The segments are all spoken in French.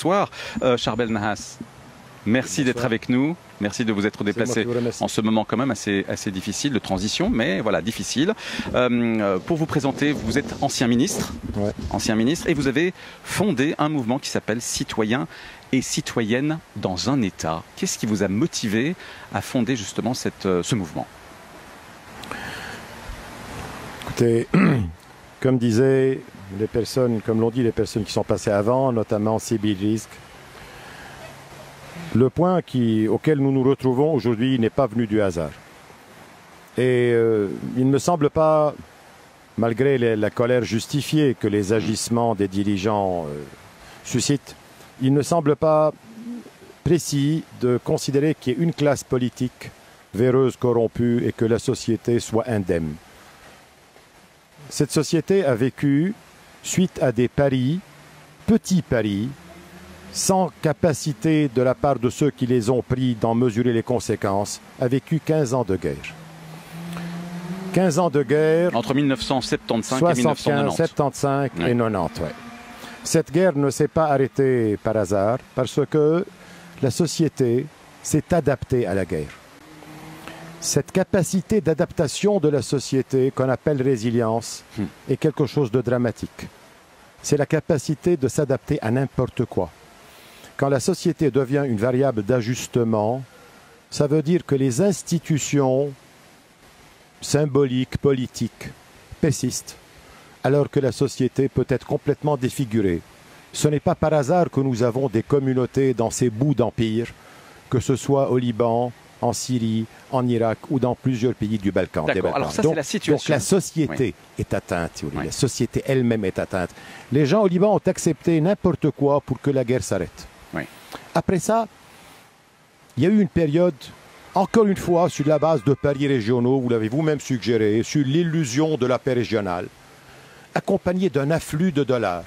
soir. Charbel Nahas, merci d'être avec nous. Merci de vous être déplacé en ce moment quand même assez difficile de transition, mais voilà, difficile. Pour vous présenter, vous êtes ancien ministre, et vous avez fondé un mouvement qui s'appelle Citoyens et Citoyennes dans un État. Qu'est-ce qui vous a motivé à fonder justement ce mouvement? Écoutez, comme disaient les personnes, comme l'ont dit les personnes qui sont passées avant, notamment Sibyl Rizk, le point auquel nous nous retrouvons aujourd'hui n'est pas venu du hasard. Et il ne me semble pas, malgré la colère justifiée que les agissements des dirigeants suscitent, il ne semble pas précis de considérer qu'il y ait une classe politique véreuse, corrompue et que la société soit indemne. Cette société a vécu suite à des paris, petits paris, sans capacité de la part de ceux qui les ont pris d'en mesurer les conséquences, a vécu 15 ans de guerre. 15 ans de guerre... Entre 1975 et 1990. 75 et 90, ouais. Cette guerre ne s'est pas arrêtée par hasard, parce que la société s'est adaptée à la guerre. Cette capacité d'adaptation de la société, qu'on appelle résilience, est quelque chose de dramatique. C'est la capacité de s'adapter à n'importe quoi. Quand la société devient une variable d'ajustement, ça veut dire que les institutions symboliques, politiques, persistent, alors que la société peut être complètement défigurée. Ce n'est pas par hasard que nous avons des communautés dans ces bouts d'empire, que ce soit au Liban, en Syrie, en Irak ou dans plusieurs pays du Balkan. Alors ça, c'est la situation. Donc la société est atteinte, si vous voulez. La société elle-même est atteinte. Les gens au Liban ont accepté n'importe quoi pour que la guerre s'arrête. Après ça, il y a eu une période, encore une fois, sur la base de paris régionaux, vous l'avez vous-même suggéré, sur l'illusion de la paix régionale, accompagnée d'un afflux de dollars.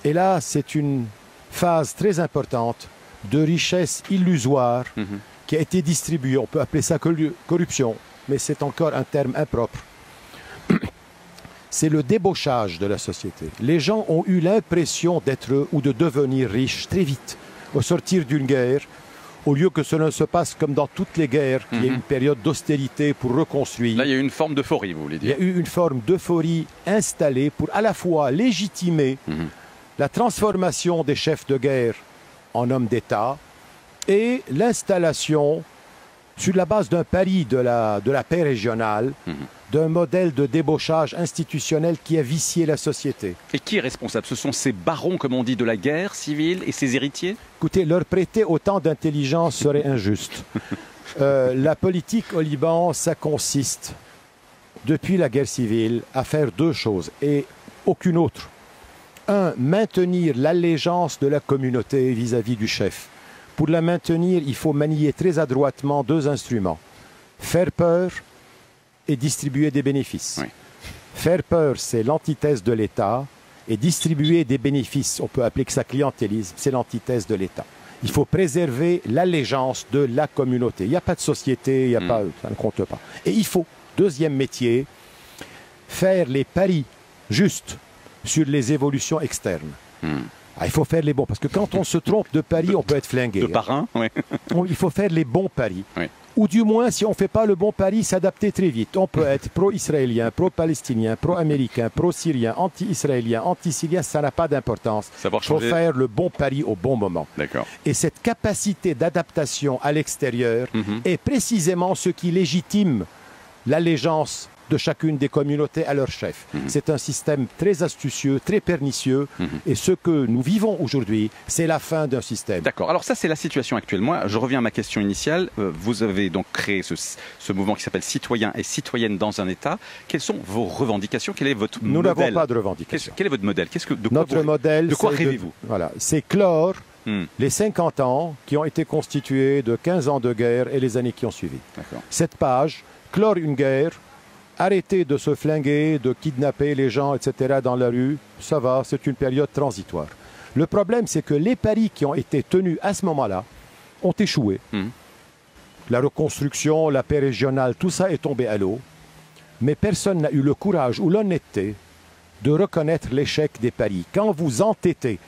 Et là, c'est une phase très importante de richesse illusoire qui a été distribuée. On peut appeler ça corruption, mais c'est encore un terme impropre. C'est le débauchage de la société. Les gens ont eu l'impression d'être ou de devenir riches très vite, au sortir d'une guerre, au lieu que cela se passe comme dans toutes les guerres, qu'il y ait une période d'austérité pour reconstruire. Là, il y a eu une forme d'euphorie, vous voulez dire. Il y a eu une forme d'euphorie installée pour à la fois légitimer la transformation des chefs de guerre en hommes d'État et l'installation, sur la base d'un pari de la paix régionale, d'un modèle de débauchage institutionnel qui a vicié la société. Et qui est responsable? Ce sont ces barons, comme on dit, de la guerre civile et ses héritiers? Écoutez, leur prêter autant d'intelligence serait injuste. La politique au Liban, ça consiste, depuis la guerre civile, à faire deux choses et aucune autre. Un, maintenir l'allégeance de la communauté vis-à-vis du chef. Pour la maintenir, il faut manier très adroitement deux instruments. Faire peur et distribuer des bénéfices. Faire peur, c'est l'antithèse de l'État, et distribuer des bénéfices, on peut appeler que ça clientélisme, c'est l'antithèse de l'État. Il faut préserver l'allégeance de la communauté. Il n'y a pas de société, il y a pas, ça ne compte pas. Et il faut, deuxième métier, faire les paris justes sur les évolutions externes. Il faut faire les bons, parce que quand on se trompe de paris, on peut être flingué. De parrain, Il faut faire les bons paris. Ou du moins, si on ne fait pas le bon pari, s'adapter très vite. On peut être pro-israélien, pro-palestinien, pro-américain, pro-syrien, anti-israélien, anti-syrien, ça n'a pas d'importance. Il faut faire le bon pari au bon moment. Et cette capacité d'adaptation à l'extérieur est précisément ce qui légitime l'allégeance de chacune des communautés à leur chef. C'est un système très astucieux, très pernicieux, et ce que nous vivons aujourd'hui, c'est la fin d'un système. D'accord, alors ça c'est la situation actuelle. Moi, je reviens à ma question initiale. Vous avez donc créé ce mouvement qui s'appelle Citoyens et Citoyennes dans un État. Quelles sont vos revendications? Quel est votre modèle? Nous n'avons pas de revendications. Quel est votre modèle? Notre modèle, de quoi rêvez-vous? Voilà, c'est clore les 50 ans qui ont été constitués de 15 ans de guerre et les années qui ont suivi. Cette page, clore une guerre, arrêter de se flinguer, de kidnapper les gens, etc. dans la rue, ça va, c'est une période transitoire. Le problème, c'est que les paris qui ont été tenus à ce moment-là ont échoué. La reconstruction, la paix régionale, tout ça est tombé à l'eau. Mais personne n'a eu le courage ou l'honnêteté de reconnaître l'échec des paris. Quand vous entêtez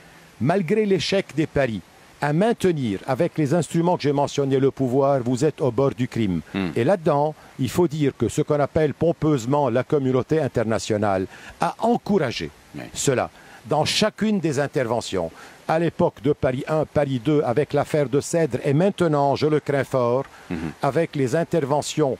malgré l'échec des paris, à maintenir, avec les instruments que j'ai mentionnés, le pouvoir, vous êtes au bord du crime. Et là-dedans, il faut dire que ce qu'on appelle pompeusement la communauté internationale a encouragé cela dans chacune des interventions. À l'époque de Paris 1, Paris 2, avec l'affaire de Cèdre, et maintenant, je le crains fort, avec les interventions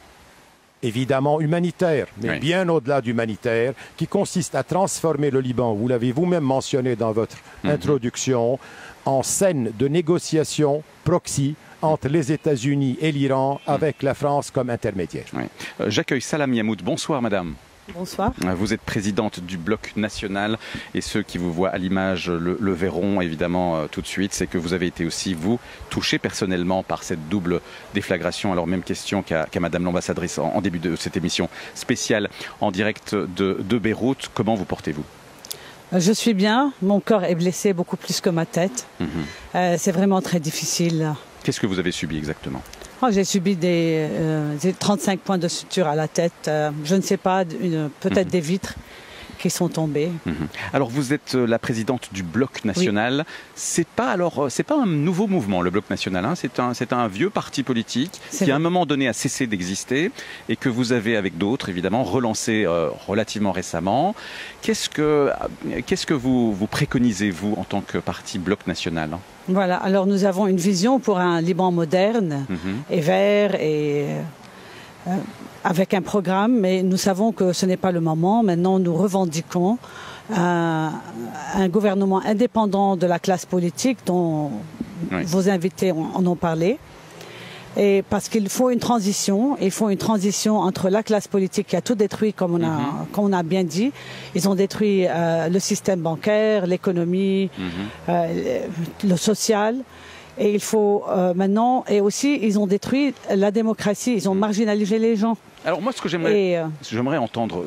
évidemment humanitaires, mais bien au-delà d'humanitaire, qui consistent à transformer le Liban, vous l'avez vous-même mentionné dans votre introduction, en scène de négociation proxy entre les États-Unis et l'Iran, avec la France comme intermédiaire. J'accueille Salam Yamout. Bonsoir, madame. Bonsoir. Vous êtes présidente du Bloc national et ceux qui vous voient à l'image le verront évidemment tout de suite. C'est que vous avez été aussi, vous, touché personnellement par cette double déflagration. Alors même question qu'à madame l'ambassadrice en début de cette émission spéciale en direct de Beyrouth. Comment vous portez-vous ? Je suis bien. Mon corps est blessé beaucoup plus que ma tête. C'est vraiment très difficile. Qu'est-ce que vous avez subi exactement ? J'ai subi des 35 points de suture à la tête. Je ne sais pas, peut-être des vitres qui sont tombées. Alors vous êtes la présidente du Bloc national. Oui. C'est pas un nouveau mouvement, le Bloc national. Hein. C'est un vieux parti politique qui à un moment donné a cessé d'exister et que vous avez avec d'autres évidemment relancé relativement récemment. Qu'est-ce que vous préconisez vous en tant que parti Bloc national ? Voilà, alors nous avons une vision pour un Liban moderne et vert et avec un programme, mais nous savons que ce n'est pas le moment. Maintenant, nous revendiquons un gouvernement indépendant de la classe politique dont vos invités en ont parlé. Et parce qu'il faut une transition, entre la classe politique qui a tout détruit, comme on a bien dit. Ils ont détruit le système bancaire, l'économie, le social. Et il faut maintenant, et aussi ils ont détruit la démocratie, ils ont marginalisé les gens. Alors moi, ce que j'aimerais entendre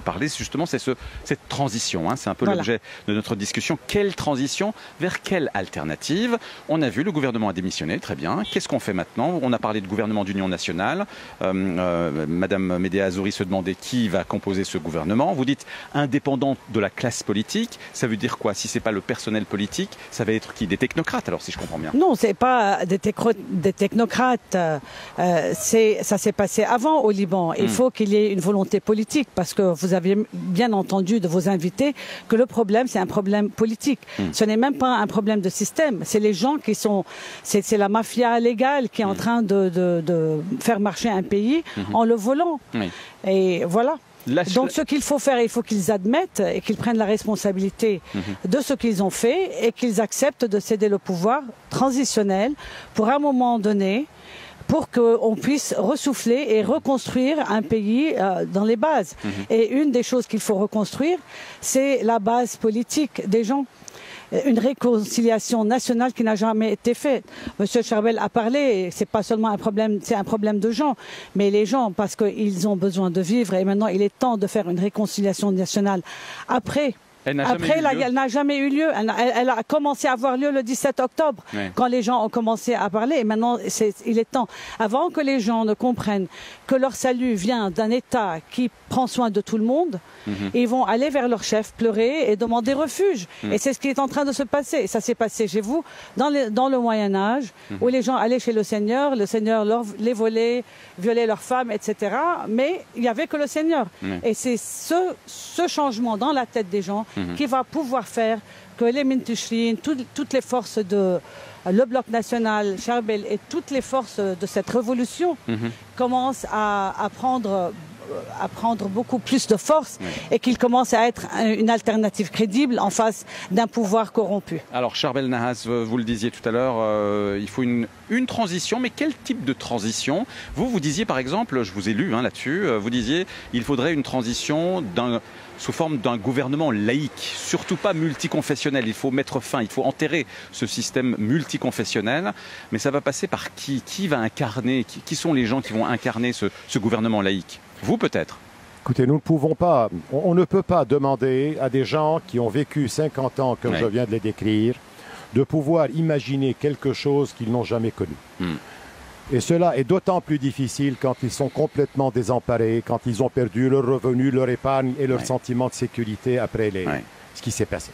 parler, justement, c'est cette transition. Hein, c'est un peu l'objet de notre discussion. Quelle transition vers quelle alternative? On a vu, le gouvernement a démissionné, très bien. Qu'est-ce qu'on fait maintenant? On a parlé de gouvernement d'union nationale. Madame Médéa Azouri se demandait qui va composer ce gouvernement. Vous dites indépendant de la classe politique. Ça veut dire quoi? Si ce n'est pas le personnel politique, ça va être qui? Des technocrates, alors, si je comprends bien. Non, ce n'est pas des technocrates. Ça s'est passé avant au Liban. Il faut qu'il y ait une volonté politique, parce que vous avez bien entendu de vos invités que le problème, c'est un problème politique. Ce n'est même pas un problème de système. C'est les gens qui sont... C'est la mafia légale qui est en train de faire marcher un pays en le volant. Et voilà. Donc ce qu'il faut faire, il faut qu'ils admettent et qu'ils prennent la responsabilité de ce qu'ils ont fait et qu'ils acceptent de céder le pouvoir transitionnel pour un moment donné, pour qu'on puisse ressouffler et reconstruire un pays dans les bases. Et une des choses qu'il faut reconstruire, c'est la base politique des gens. Une réconciliation nationale qui n'a jamais été faite. Monsieur Charbel a parlé, c'est pas seulement un problème, c'est un problème de gens, mais les gens, parce qu'ils ont besoin de vivre, et maintenant il est temps de faire une réconciliation nationale. Après, elle n'a jamais eu lieu. Elle a commencé à avoir lieu le 17 octobre, quand les gens ont commencé à parler. Et maintenant, il est temps. Avant que les gens ne comprennent que leur salut vient d'un État qui prend soin de tout le monde, ils vont aller vers leur chef, pleurer et demander refuge. Et c'est ce qui est en train de se passer. Et ça s'est passé chez vous dans le Moyen-Âge, où les gens allaient chez le Seigneur les volait, violait leurs femmes, etc. Mais il n'y avait que le Seigneur. Et c'est ce changement dans la tête des gens qui va pouvoir faire que les Mintushrin, toutes les forces le Bloc national, Charbel et toutes les forces de cette révolution commencent à prendre beaucoup plus de force et qu'ils commencent à être une alternative crédible en face d'un pouvoir corrompu. Alors Charbel Nahas, vous le disiez tout à l'heure, il faut une transition, mais quel type de transition? Vous disiez par exemple, je vous ai lu là-dessus, vous disiez il faudrait une transition sous forme d'un gouvernement laïque, surtout pas multiconfessionnel. Il faut mettre fin, il faut enterrer ce système multiconfessionnel. Mais ça va passer par qui? Qui va incarner? Qui sont les gens qui vont incarner ce gouvernement laïque? Vous peut-être? Écoutez, nous ne pouvons pas, on ne peut pas demander à des gens qui ont vécu 50 ans, comme je viens de les décrire, de pouvoir imaginer quelque chose qu'ils n'ont jamais connu. Et cela est d'autant plus difficile quand ils sont complètement désemparés, quand ils ont perdu leur revenu, leur épargne et leur sentiment de sécurité après ce qui s'est passé.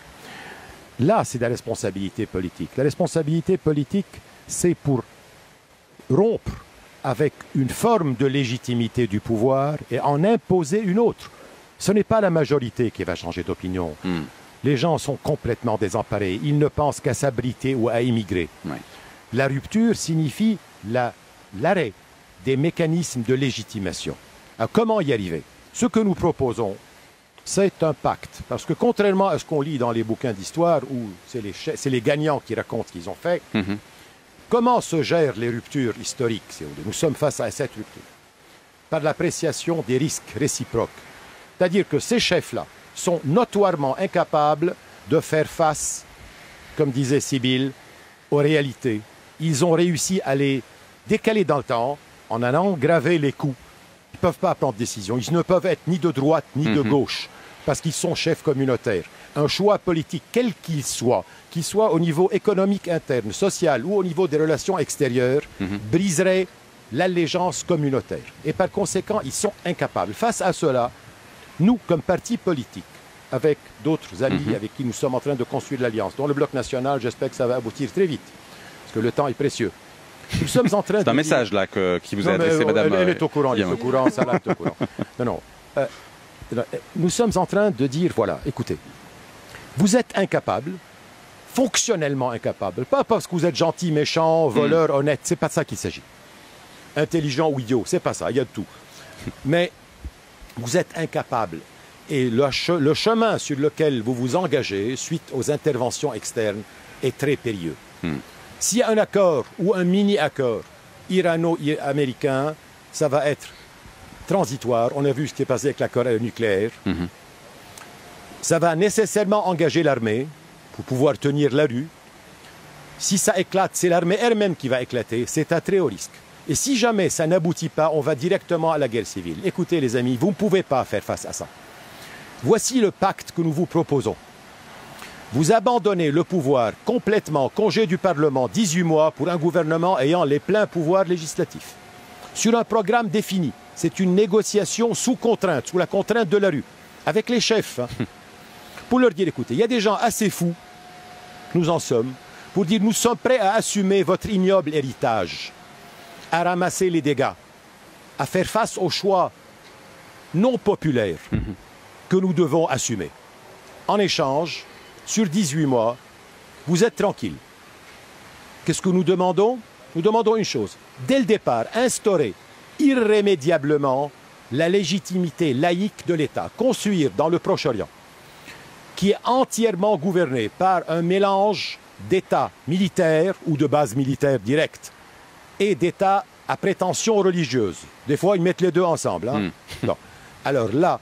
Là, c'est la responsabilité politique. La responsabilité politique, c'est pour rompre avec une forme de légitimité du pouvoir et en imposer une autre. Ce n'est pas la majorité qui va changer d'opinion. Les gens sont complètement désemparés. Ils ne pensent qu'à s'abriter ou à émigrer. Ouais. La rupture signifie l'arrêt des mécanismes de légitimation. Alors, comment y arriver? Ce que nous proposons, c'est un pacte. Parce que contrairement à ce qu'on lit dans les bouquins d'histoire, où c'est les gagnants qui racontent ce qu'ils ont fait, comment se gèrent les ruptures historiques, si vous voulez? Nous sommes face à cette rupture. Par l'appréciation des risques réciproques. C'est-à-dire que ces chefs-là sont notoirement incapables de faire face, comme disait Sibylle, aux réalités. Ils ont réussi à les décaler dans le temps en allant graver les coups. Ils ne peuvent pas prendre de décision. Ils ne peuvent être ni de droite ni de gauche parce qu'ils sont chefs communautaires. Un choix politique, quel qu'il soit au niveau économique interne, social ou au niveau des relations extérieures, briserait l'allégeance communautaire. Et par conséquent, ils sont incapables. Face à cela, nous, comme parti politique, avec d'autres amis avec qui nous sommes en train de construire l'alliance, dont le Bloc national, j'espère que ça va aboutir très vite, parce que le temps est précieux. Nous sommes en train de... C'est un message là qui vous a adressé, madame. Elle est au courant, elle est au courant, Salah est au courant. Non. Nous sommes en train de dire, voilà, écoutez, vous êtes incapable, fonctionnellement incapable, pas parce que vous êtes gentil, méchant, voleur, honnête, c'est pas de ça qu'il s'agit. Intelligent ou idiot, c'est pas ça, il y a de tout. Mais vous êtes incapable. Et le chemin sur lequel vous vous engagez, suite aux interventions externes, est très périlleux. S'il y a un accord ou un mini-accord irano-américain, ça va être transitoire. On a vu ce qui est passé avec l'accord nucléaire. Ça va nécessairement engager l'armée pour pouvoir tenir la rue. Si ça éclate, c'est l'armée elle-même qui va éclater. C'est à très haut risque. Et si jamais ça n'aboutit pas, on va directement à la guerre civile. Écoutez les amis, vous ne pouvez pas faire face à ça. Voici le pacte que nous vous proposons. Vous abandonnez le pouvoir complètement, congé du Parlement, 18 mois pour un gouvernement ayant les pleins pouvoirs législatifs. Sur un programme défini, c'est une négociation sous contrainte, sous la contrainte de la rue, avec les chefs. Pour leur dire, écoutez, il y a des gens assez fous, nous en sommes, pour dire nous sommes prêts à assumer votre ignoble héritage, à ramasser les dégâts, à faire face aux choix non populaires que nous devons assumer. En échange, sur 18 mois, vous êtes tranquille. Qu'est-ce que nous demandons? Nous demandons une chose. Dès le départ, instaurer irrémédiablement la légitimité laïque de l'État, construire dans le Proche-Orient, qui est entièrement gouverné par un mélange d'États militaires ou de bases militaires directes et d'États à prétention religieuse. Des fois, ils mettent les deux ensemble. Non. Alors là,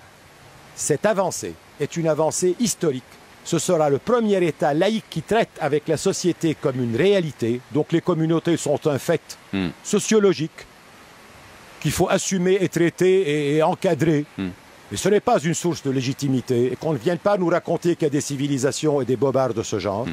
cette avancée est une avancée historique. Ce sera le premier État laïque qui traite avec la société comme une réalité. Donc les communautés sont un fait sociologique qu'il faut assumer et traiter et encadrer. Mais ce n'est pas une source de légitimité et qu'on ne vienne pas nous raconter qu'il y a des civilisations et des bobards de ce genre.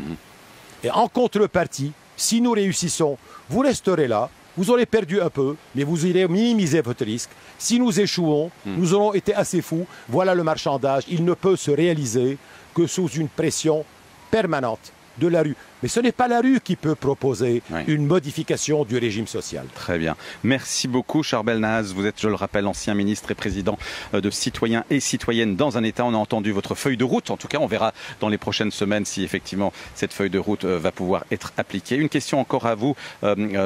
Et en contrepartie, si nous réussissons, vous resterez là, vous aurez perdu un peu, mais vous irez minimiser votre risque. Si nous échouons, nous aurons été assez fous. Voilà le marchandage. Il ne peut se réaliser que sous une pression permanente de la rue. Mais ce n'est pas la rue qui peut proposer une modification du régime social. Très bien. Merci beaucoup, Charbel Nahaz. Vous êtes, je le rappelle, ancien ministre et président de Citoyens et Citoyennes dans un État. On a entendu votre feuille de route. En tout cas, on verra dans les prochaines semaines si effectivement cette feuille de route va pouvoir être appliquée. Une question encore à vous,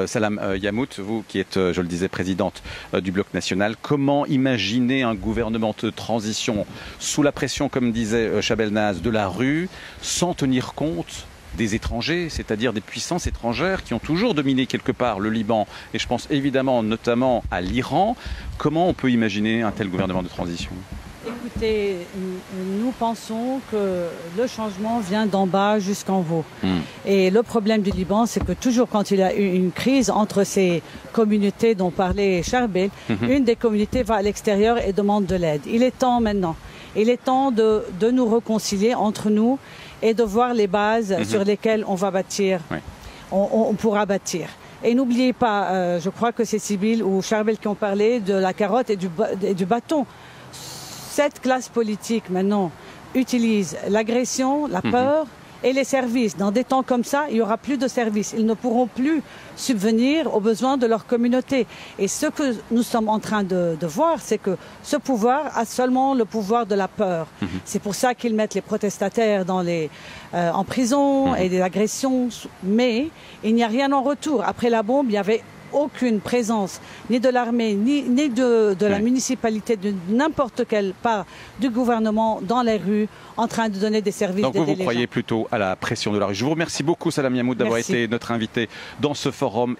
Salam Yamout, vous qui êtes, je le disais, présidente du Bloc national. Comment imaginer un gouvernement de transition sous la pression, comme disait Charbel Nahaz, de la rue, sans tenir compte des étrangers, c'est-à-dire des puissances étrangères qui ont toujours dominé quelque part le Liban, et je pense évidemment notamment à l'Iran. Comment on peut imaginer un tel gouvernement de transition? Écoutez, nous pensons que le changement vient d'en bas jusqu'en haut. Et le problème du Liban, c'est que toujours quand il y a eu une crise entre ces communautés dont parlait Charbel, une des communautés va à l'extérieur et demande de l'aide. Il est temps maintenant. Il est temps de nous réconcilier entre nous et de voir les bases sur lesquelles on va bâtir, on pourra bâtir. Et n'oubliez pas, je crois que c'est Sibylle ou Charbel qui ont parlé de la carotte et du bâton. Cette classe politique maintenant utilise l'agression, la peur Et les services, dans des temps comme ça, il n'y aura plus de services. Ils ne pourront plus subvenir aux besoins de leur communauté. Et ce que nous sommes en train de voir, c'est que ce pouvoir a seulement le pouvoir de la peur. C'est pour ça qu'ils mettent les protestataires en prison et des agressions. Mais il n'y a rien en retour. Après la bombe, il n'y avait aucune présence ni de l'armée, ni de la municipalité, de n'importe quelle part du gouvernement dans les rues en train de donner des services. Donc vous croyez plutôt à la pression de la rue. Je vous remercie beaucoup, Salam Yammoud, d'avoir été notre invité dans ce forum.